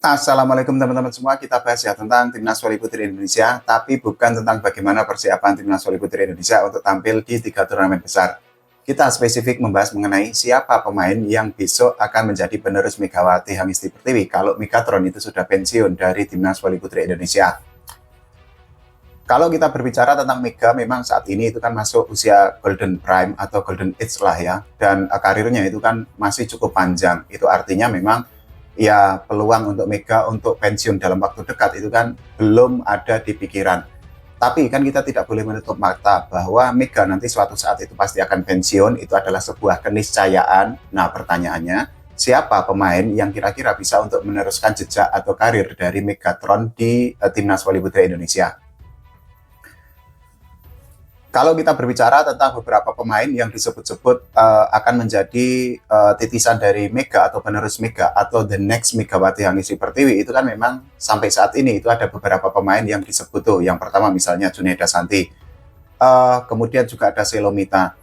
Assalamualaikum teman-teman semua, kita bahas ya tentang Timnas Voli Putri Indonesia, tapi bukan tentang bagaimana persiapan Timnas Voli Putri Indonesia untuk tampil di 3 turnamen besar. Kita spesifik membahas mengenai siapa pemain yang besok akan menjadi penerus Megawati Hangesti Pertiwi kalau Megatron itu sudah pensiun dari Timnas Voli Putri Indonesia. Kalau kita berbicara tentang Mega, memang saat ini itu kan masuk usia Golden Prime atau Golden Age lah ya, dan karirnya itu kan masih cukup panjang. Itu artinya memang ya peluang untuk Mega untuk pensiun dalam waktu dekat itu kan belum ada di pikiran. Tapi kan kita tidak boleh menutup mata bahwa Mega nanti suatu saat itu pasti akan pensiun, itu adalah sebuah keniscayaan. Nah pertanyaannya, siapa pemain yang kira-kira bisa untuk meneruskan jejak atau karir dari Megatron di Timnas Voli Putri Indonesia? Kalau kita berbicara tentang beberapa pemain yang disebut-sebut akan menjadi titisan dari Mega atau penerus Mega atau the next Megawati Hangesti Pertiwi, itu kan memang sampai saat ini itu ada beberapa pemain yang disebut tuh. Yang pertama misalnya Junaida Santi, kemudian juga ada Selomita.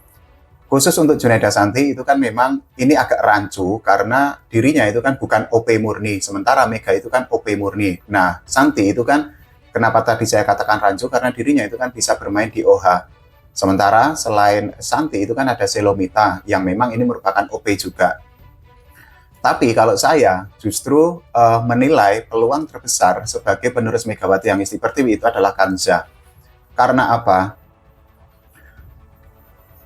Khusus untuk Junaida Santi itu kan memang ini agak rancu karena dirinya itu kan bukan OP murni, sementara Mega itu kan OP murni. Nah Santi itu kan kenapa tadi saya katakan rancu karena dirinya itu kan bisa bermain di OH. Sementara selain Santi itu kan ada Selomita yang memang ini merupakan OP juga. Tapi kalau saya justru menilai peluang terbesar sebagai penerus Megawati Hangesti Pertiwi itu adalah Kanza. Karena apa?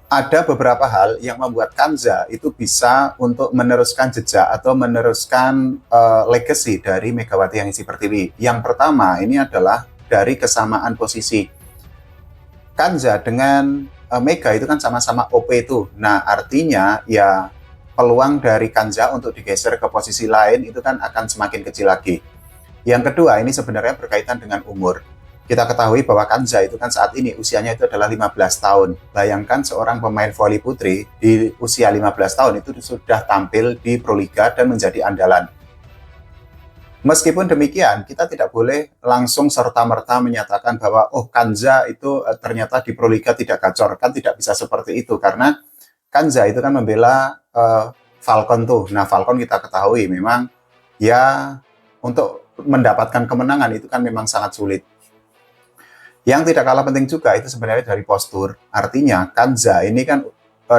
Ada beberapa hal yang membuat Kanza itu bisa untuk meneruskan jejak atau meneruskan legacy dari Megawati Hangesti Pertiwi. Yang pertama ini adalah dari kesamaan posisi. Kanza dengan Mega itu kan sama-sama OP itu. Nah, artinya ya peluang dari Kanza untuk digeser ke posisi lain itu kan akan semakin kecil lagi. Yang kedua, ini sebenarnya berkaitan dengan umur. Kita ketahui bahwa Kanza itu kan saat ini usianya itu adalah 15 tahun. Bayangkan seorang pemain voli putri di usia 15 tahun itu sudah tampil di Proliga dan menjadi andalan. Meskipun demikian, kita tidak boleh langsung serta-merta menyatakan bahwa oh Kanza itu ternyata di Proliga tidak gacor. Kan tidak bisa seperti itu, karena Kanza itu kan membela Falcon tuh. Nah Falcon kita ketahui memang ya untuk mendapatkan kemenangan itu kan memang sangat sulit. Yang tidak kalah penting juga itu sebenarnya dari postur. Artinya Kanza ini kan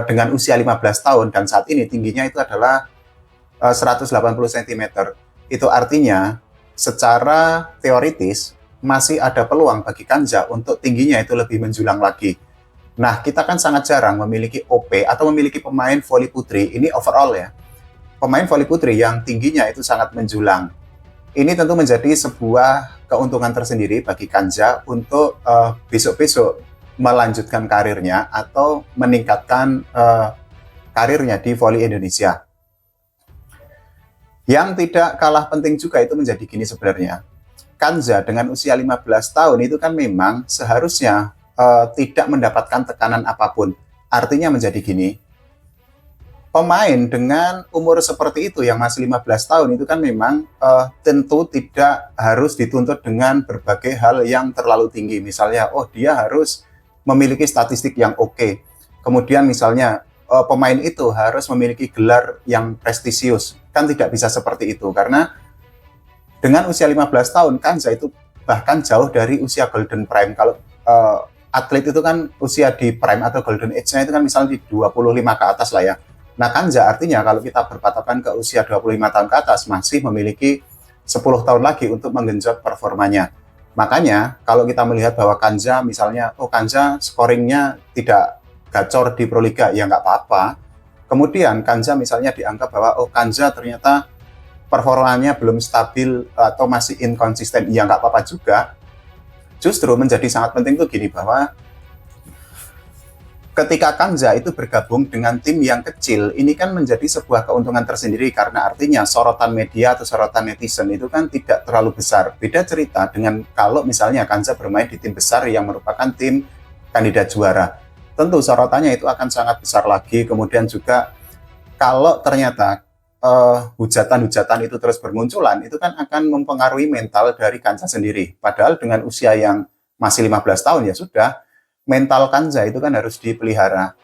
dengan usia 15 tahun dan saat ini tingginya itu adalah 180 cm. Itu artinya secara teoritis masih ada peluang bagi Kanza untuk tingginya itu lebih menjulang lagi. Nah, kita kan sangat jarang memiliki OP atau memiliki pemain voli putri, ini overall ya, pemain voli putri yang tingginya itu sangat menjulang. Ini tentu menjadi sebuah keuntungan tersendiri bagi Kanza untuk besok-besok melanjutkan karirnya atau meningkatkan karirnya di voli Indonesia. Yang tidak kalah penting juga itu menjadi gini sebenarnya. Kanza dengan usia 15 tahun itu kan memang seharusnya tidak mendapatkan tekanan apapun. Artinya menjadi gini, pemain dengan umur seperti itu yang masih 15 tahun itu kan memang tentu tidak harus dituntut dengan berbagai hal yang terlalu tinggi. Misalnya, oh dia harus memiliki statistik yang oke. Kemudian misalnya, pemain itu harus memiliki gelar yang prestisius. Kan tidak bisa seperti itu, karena dengan usia 15 tahun Kanza itu bahkan jauh dari usia Golden Prime. Kalau atlet itu kan usia di Prime atau Golden Age-nya itu kan misalnya di 25 ke atas lah ya. Nah Kanza artinya kalau kita berpatokan ke usia 25 tahun ke atas masih memiliki 10 tahun lagi untuk menggenjot performanya. Makanya kalau kita melihat bahwa Kanza misalnya, oh Kanza scoringnya tidak gacor di Proliga, ya nggak apa-apa. Kemudian Kanza misalnya dianggap bahwa oh Kanza ternyata performanya belum stabil atau masih inkonsisten, ya nggak apa-apa juga. Justru menjadi sangat penting tuh gini, bahwa ketika Kanza itu bergabung dengan tim yang kecil, ini kan menjadi sebuah keuntungan tersendiri karena artinya sorotan media atau sorotan netizen itu kan tidak terlalu besar. Beda cerita dengan kalau misalnya Kanza bermain di tim besar yang merupakan tim kandidat juara. Tentu sorotannya itu akan sangat besar lagi. Kemudian juga kalau ternyata hujatan-hujatan itu terus bermunculan, itu kan akan mempengaruhi mental dari Kanza sendiri. Padahal dengan usia yang masih 15 tahun ya sudah, mental Kanza itu kan harus dipelihara.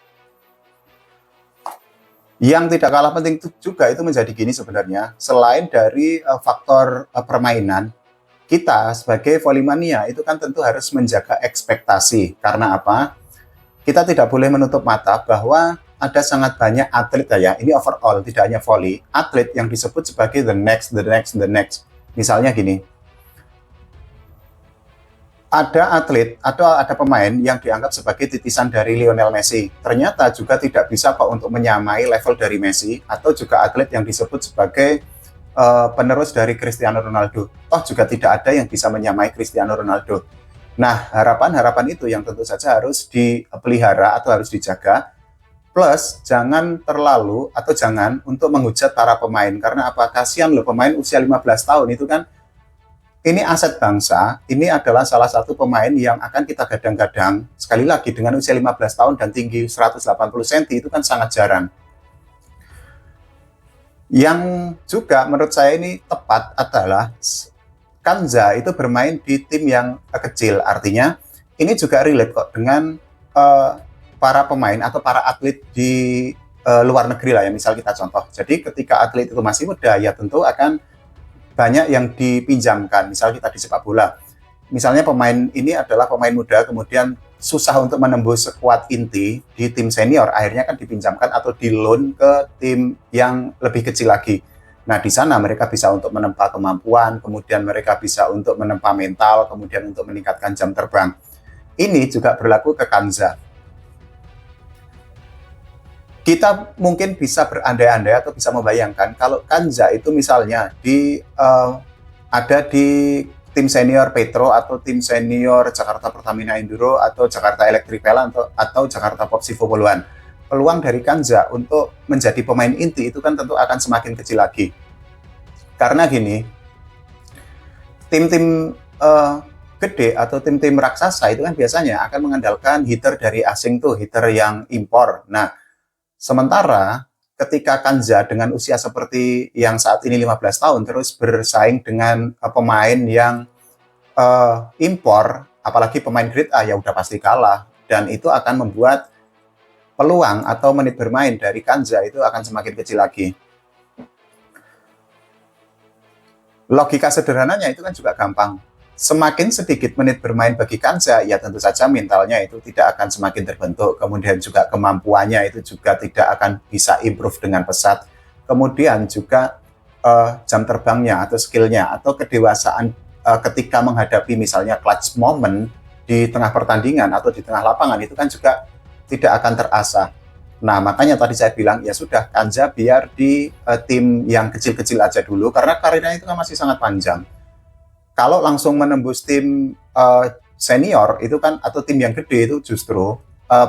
Yang tidak kalah penting itu juga itu menjadi gini sebenarnya, selain dari faktor permainan, kita sebagai volley itu kan tentu harus menjaga ekspektasi. Karena apa? Kita tidak boleh menutup mata bahwa ada sangat banyak atlet ya, ini overall, tidak hanya volley, atlet yang disebut sebagai the next, the next, the next. Misalnya gini, ada atlet atau ada pemain yang dianggap sebagai titisan dari Lionel Messi. Ternyata juga tidak bisa kok untuk menyamai level dari Messi, atau juga atlet yang disebut sebagai penerus dari Cristiano Ronaldo. Toh juga tidak ada yang bisa menyamai Cristiano Ronaldo. Nah, harapan-harapan itu yang tentu saja harus dipelihara atau harus dijaga. Plus, jangan terlalu atau jangan untuk menghujat para pemain. Karena apa? Kasihan loh, pemain usia 15 tahun itu kan, ini aset bangsa, ini adalah salah satu pemain yang akan kita gadang-gadang. Sekali lagi, dengan usia 15 tahun dan tinggi 180 cm itu kan sangat jarang. Yang juga menurut saya ini tepat adalah Kanza itu bermain di tim yang kecil. Artinya ini juga relate kok dengan para pemain atau para atlet di luar negeri lah ya, misal kita contoh. Jadi ketika atlet itu masih muda, ya tentu akan banyak yang dipinjamkan. Misal kita di sepak bola, misalnya pemain ini adalah pemain muda, kemudian susah untuk menembus skuad inti di tim senior, akhirnya kan dipinjamkan atau di loan ke tim yang lebih kecil lagi. Nah, di sana mereka bisa untuk menempa kemampuan, kemudian mereka bisa untuk menempa mental, kemudian untuk meningkatkan jam terbang. Ini juga berlaku ke Kanza. Kita mungkin bisa berandai-andai atau bisa membayangkan kalau Kanza itu misalnya ada di tim senior Petro atau tim senior Jakarta Pertamina Enduro atau Jakarta Electric Pela atau Jakarta Popsivo Poluan. Peluang dari Kanza untuk menjadi pemain inti itu kan tentu akan semakin kecil lagi. Karena gini, tim-tim gede atau tim-tim raksasa itu kan biasanya akan mengandalkan hitter dari asing tuh, hitter yang impor. Nah, sementara ketika Kanza dengan usia seperti yang saat ini 15 tahun terus bersaing dengan pemain yang impor, apalagi pemain grade A, ya udah pasti kalah. Dan itu akan membuat peluang atau menit bermain dari Kanza itu akan semakin kecil lagi. Logika sederhananya itu kan juga gampang. Semakin sedikit menit bermain bagi Kanza, ya tentu saja mentalnya itu tidak akan semakin terbentuk. Kemudian juga kemampuannya itu juga tidak akan bisa improve dengan pesat. Kemudian juga jam terbangnya atau skillnya atau kedewasaan ketika menghadapi misalnya clutch moment di tengah pertandingan atau di tengah lapangan itu kan juga tidak akan terasah. Nah, makanya tadi saya bilang, ya sudah, Kanza biar di tim yang kecil-kecil aja dulu, karena karirnya itu kan masih sangat panjang. Kalau langsung menembus tim senior itu kan, atau tim yang gede itu justru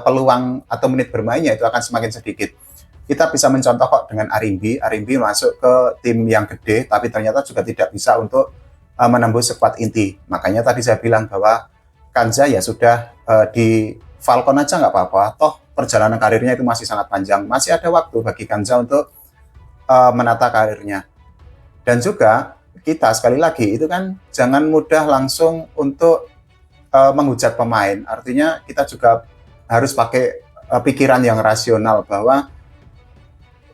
peluang atau menit bermainnya itu akan semakin sedikit. Kita bisa mencontoh kok dengan Arimbi. Arimbi masuk ke tim yang gede, tapi ternyata juga tidak bisa untuk menembus skuad inti. Makanya tadi saya bilang bahwa Kanza ya sudah di Falcon aja nggak apa-apa. Toh perjalanan karirnya itu masih sangat panjang. Masih ada waktu bagi Kanza untuk menata karirnya. Dan juga kita sekali lagi itu kan jangan mudah langsung untuk menghujat pemain. Artinya kita juga harus pakai pikiran yang rasional bahwa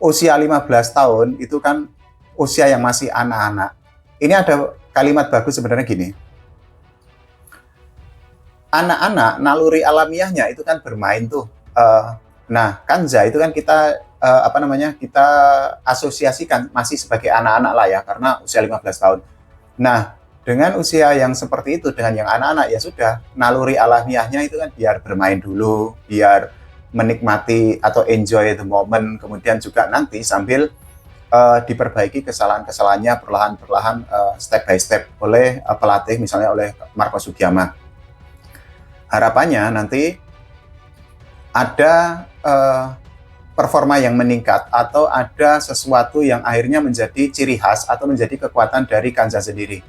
usia 15 tahun itu kan usia yang masih anak-anak. Ini ada kalimat bagus sebenarnya gini. Anak-anak naluri alamiahnya itu kan bermain tuh. Nah, Kanza itu kan kita kita asosiasikan masih sebagai anak-anak lah ya, karena usia 15 tahun. Nah, dengan usia yang seperti itu, dengan yang anak-anak, ya sudah, naluri alamiahnya itu kan biar bermain dulu, biar menikmati atau enjoy the moment, kemudian juga nanti sambil diperbaiki kesalahan-kesalahannya perlahan-perlahan, step by step oleh pelatih, misalnya oleh Marco Sugiyama. Harapannya nanti ada performa yang meningkat atau ada sesuatu yang akhirnya menjadi ciri khas atau menjadi kekuatan dari Kanza sendiri.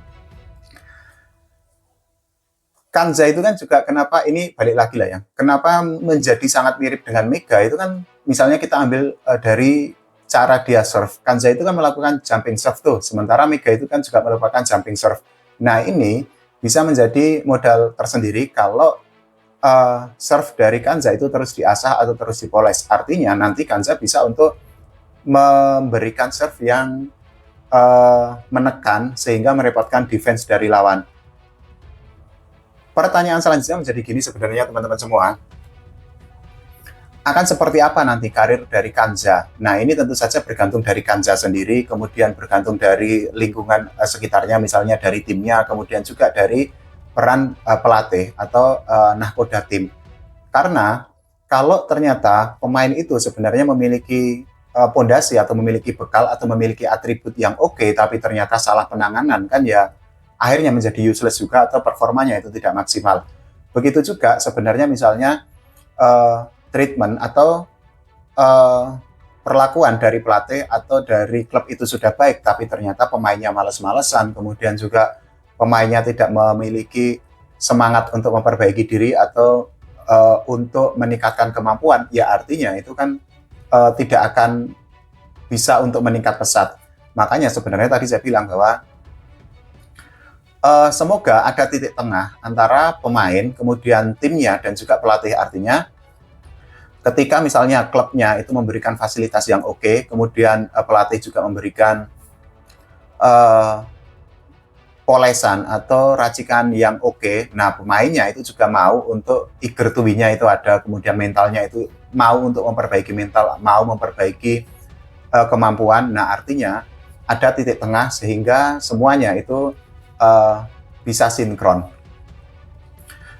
Kanza itu kan juga kenapa ini balik lagi lah ya, kenapa menjadi sangat mirip dengan Mega itu kan misalnya kita ambil dari cara dia serve. Kanza itu kan melakukan jumping serve tuh, sementara Mega itu kan juga merupakan jumping serve. Nah, ini bisa menjadi modal tersendiri kalau serve dari Kanza itu terus diasah atau terus dipoles. Artinya nanti Kanza bisa untuk memberikan serve yang menekan sehingga merepotkan defense dari lawan. Pertanyaan selanjutnya menjadi gini sebenarnya teman-teman semua. Akan seperti apa nanti karir dari Kanza? Nah, ini tentu saja bergantung dari Kanza sendiri, kemudian bergantung dari lingkungan sekitarnya, misalnya dari timnya, kemudian juga dari peran pelatih atau nahkoda tim. Karena kalau ternyata pemain itu sebenarnya memiliki pondasi atau memiliki bekal atau memiliki atribut yang oke, tapi ternyata salah penanganan, kan ya akhirnya menjadi useless juga atau performanya itu tidak maksimal. Begitu juga sebenarnya misalnya treatment atau perlakuan dari pelatih atau dari klub itu sudah baik, tapi ternyata pemainnya males-malesan, kemudian juga pemainnya tidak memiliki semangat untuk memperbaiki diri atau untuk meningkatkan kemampuan, ya artinya itu kan tidak akan bisa untuk meningkat pesat. Makanya sebenarnya tadi saya bilang bahwa semoga ada titik tengah antara pemain, kemudian timnya, dan juga pelatih. Artinya ketika misalnya klubnya itu memberikan fasilitas yang oke, kemudian pelatih juga memberikan polesan atau racikan yang oke, nah pemainnya itu juga mau untuk eager to win-nya itu ada, kemudian mentalnya itu mau untuk memperbaiki mental, mau memperbaiki kemampuan. Nah artinya ada titik tengah sehingga semuanya itu bisa sinkron.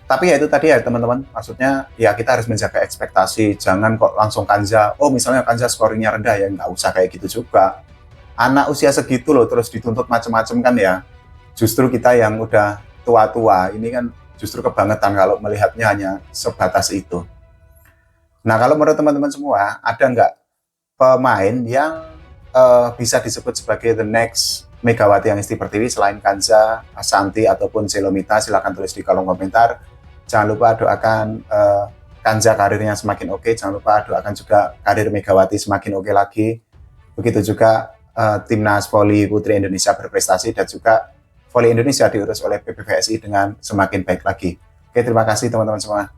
Tapi ya itu tadi ya teman-teman, maksudnya ya kita harus menjaga ekspektasi, jangan kok langsung Kanza, oh misalnya Kanza scoringnya rendah, ya nggak usah kayak gitu juga. Anak usia segitu loh terus dituntut macam-macam kan ya. Justru kita yang udah tua-tua, ini kan justru kebangetan kalau melihatnya hanya sebatas itu. Nah kalau menurut teman-teman semua, ada nggak pemain yang bisa disebut sebagai the next Megawati Angesti Pertiwi selain Kanza, Santi, ataupun Selomita? Silahkan tulis di kolom komentar. Jangan lupa doakan Kanza karirnya semakin oke. Jangan lupa doakan juga karir Megawati semakin oke lagi. Begitu juga timnas voli putri Indonesia berprestasi dan juga voli Indonesia diurus oleh PBVSI dengan semakin baik lagi. Oke, terima kasih teman-teman semua.